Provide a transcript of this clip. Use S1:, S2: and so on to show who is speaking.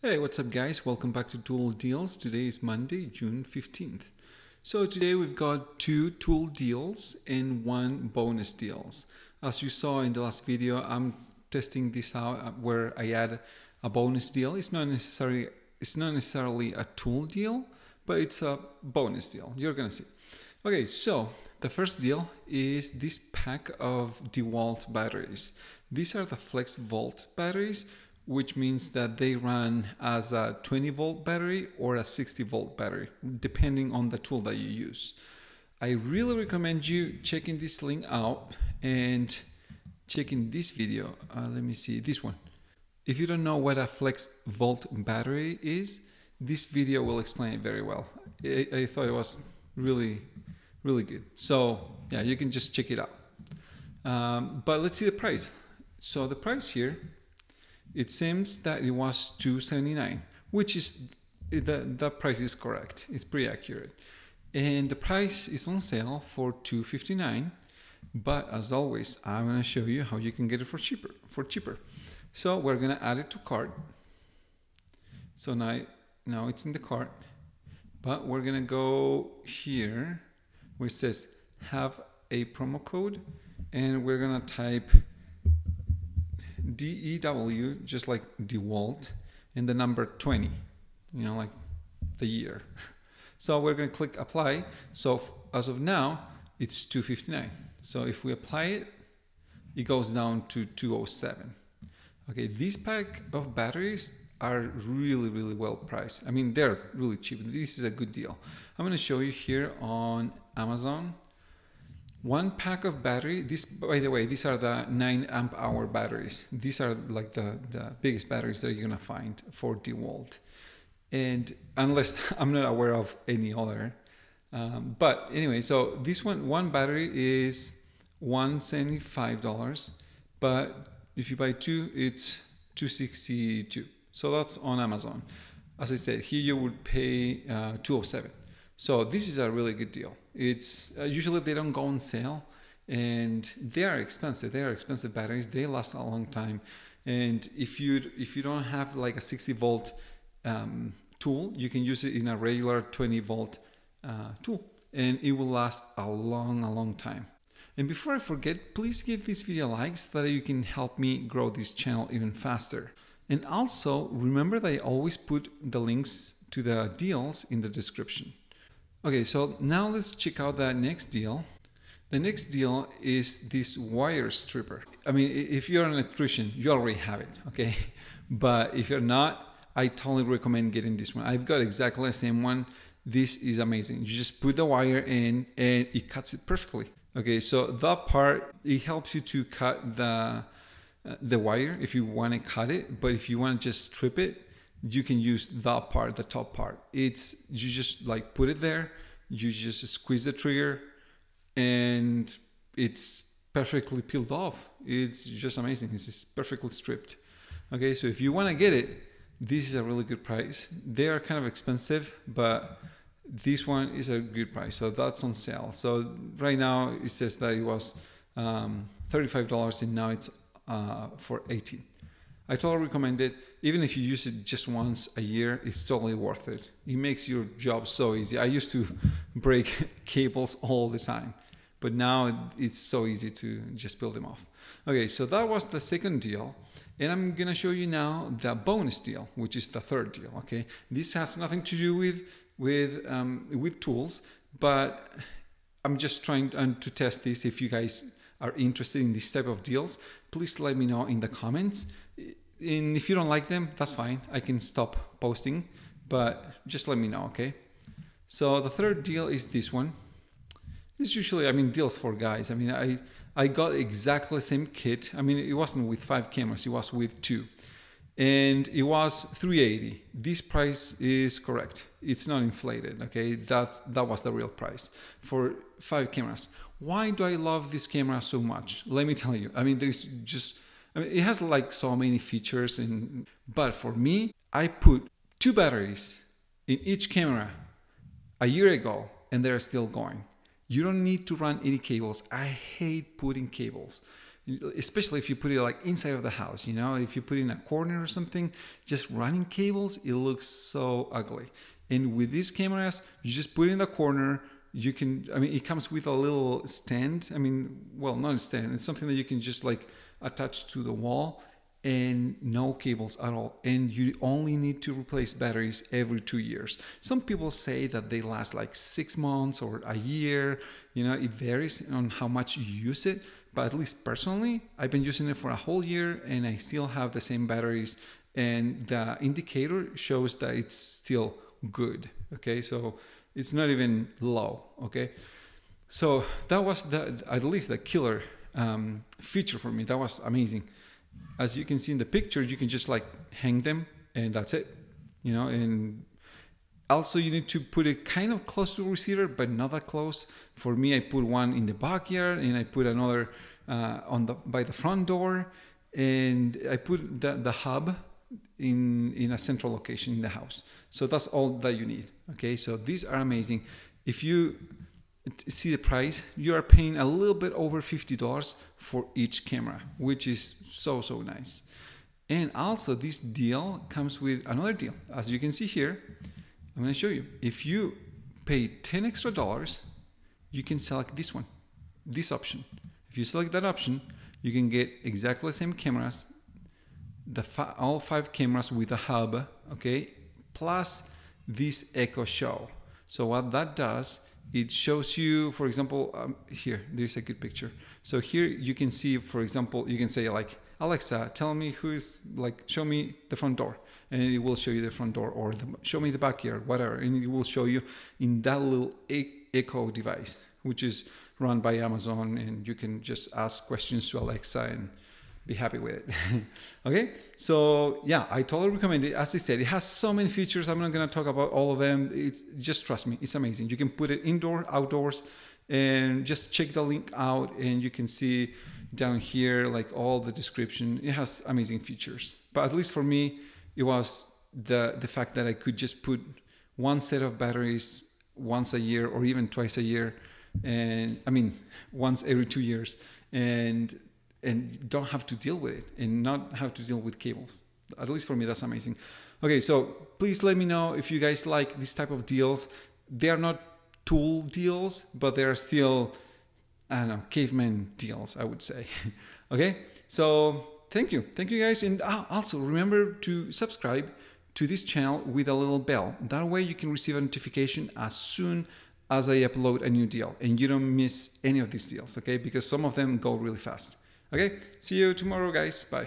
S1: Hey, what's up guys? Welcome back to Tool Deals. Today is Monday, June 15th. So today we've got two tool deals and one bonus deals. As you saw in the last video, I'm testing this out where I add a bonus deal. It's not necessarily a tool deal, but it's a bonus deal. You're gonna see. Okay, so the first deal is this pack of Dewalt batteries. These are the FLEXVOLT batteries, which means that they run as a 20-volt battery or a 60-volt battery, depending on the tool that you use. I really recommend you checking this link out and checking this video. Let me see, this one. If you don't know what a FLEXVOLT battery is, this video will explain it very well. I thought it was really good. So yeah, you can just check it out. But let's see the price. So the price here, it seems that it was $279, which is the price is correct. It's pretty accurate, and the price is on sale for $259. But as always, I'm gonna show you how you can get it for cheaper. So we're gonna add it to cart. So now it's in the cart, but we're gonna go here where it says have a promo code, and we're gonna type DEW, just like Dewalt, and the number 20, you know, like the year. So we're going to click apply. So as of now, it's $259. So if we apply it, it goes down to $207. Okay, this pack of batteries are really well priced. I mean, they're really cheap. This is a good deal. I'm going to show you here on Amazon. One pack of battery, this, by the way, these are the 9 amp hour batteries. These are like the biggest batteries that you're gonna find for Dewalt. And unless I'm not aware of any other. But anyway, so this one battery is $175, but if you buy two, it's $262. So that's on Amazon. As I said, here you would pay $207. So this is a really good deal. It's usually they don't go on sale, and they are expensive. They are expensive batteries. They last a long time. And if you don't have like a 60-volt tool, you can use it in a regular 20-volt tool, and it will last a long time. And before I forget, please give this video a like so that you can help me grow this channel even faster. And also remember that I always put the links to the deals in the description. Okay, so now let's check out that next deal. The next deal is this wire stripper. I mean, if you're an electrician, you already have it, okay? But if you're not, I totally recommend getting this one. I've got exactly the same one. This is amazing. You just put the wire in and it cuts it perfectly. Okay, so that part, it helps you to cut the wire if you want to cut it, but if you want to just strip it, you can use that part, the top part. You just like put it there, you just squeeze the trigger, and it's perfectly peeled off. It's just amazing. It's just perfectly stripped. Okay, so if you want to get it, this is a really good price. They are kind of expensive, but this one is a good price. So that's on sale. So right now it says that it was $35, and now it's for $18. I totally recommend it. Even if you use it just once a year, it's totally worth it. It makes your job so easy. I used to break cables all the time, but now it's so easy to just peel them off. Okay, so that was the second deal. And I'm gonna show you now the bonus deal, which is the third deal, okay? This has nothing to do with tools, but I'm just trying to test this. If you guys are interested in this type of deals, please let me know in the comments. And if you don't like them, that's fine. I can stop posting, but just let me know, okay? So the third deal is this one. This is usually, I mean, deals for guys. I mean, I got exactly the same kit. I mean, it wasn't with 5 cameras, it was with 2. And it was $380. This price is correct. It's not inflated, okay? That was the real price for 5 cameras. Why do I love this camera so much? Let me tell you. I mean, it has like so many features, but for me, I put 2 batteries in each camera a year ago, and they're still going. You don't need to run any cables. I hate putting cables. especially if you put it like inside of the house, you know, if you put it in a corner or something, just running cables, it looks so ugly. And with these cameras, you just put it in the corner. You can, I mean, it comes with a little stand. I mean, well, not a stand. It's something that you can just like attach to the wall, and no cables at all. And you only need to replace batteries every 2 years. Some people say that they last like 6 months or a year. You know, it varies on how much you use it. But at least personally, I've been using it for a whole year and I still have the same batteries. And the indicator shows that it's still good. Okay, so it's not even low. Okay, so that was at least the killer feature for me. That was amazing. As you can see in the picture, you can just like hang them and that's it, you know. And also you need to put it kind of close to the receiver, but not that close. For me, I put one in the backyard and I put another by the front door, and I put the hub in a central location in the house. So that's all that you need. Okay, so these are amazing. If you see the price, you are paying a little bit over $50 for each camera, which is so nice. And also this deal comes with another deal. As you can see here, I'm going to show you. If you pay $10 extra, you can select this one, this option. If you select that option, you can get exactly the same cameras, all 5 cameras with a hub, okay, plus this Echo Show. So what that does, it shows you, for example, here, there's a good picture. So here you can see, for example, you can say like, Alexa, tell me show me the front door. And it will show you the front door, or show me the backyard, whatever. And it will show you in that little Echo device, which is run by Amazon. And you can just ask questions to Alexa and be happy with it. Okay, so yeah, I totally recommend it. As I said, it has so many features. I'm not going to talk about all of them. It's just, trust me, it's amazing. You can put it indoor, outdoors, and just check the link out and you can see down here like all the description. It has amazing features. But at least for me, it was the fact that I could just put one set of batteries once a year or even twice a year, and I mean once every 2 years, and don't have to deal with it and not have to deal with cables. At least for me, that's amazing. Okay, so please let me know if you guys like this type of deals. They are not tool deals, but they are still, I don't know, caveman deals, I would say. Okay, so thank you guys. And also remember to subscribe to this channel with a little bell. That way you can receive a notification as soon as I upload a new deal and you don't miss any of these deals, okay? Because some of them go really fast. Okay, see you tomorrow, guys. Bye.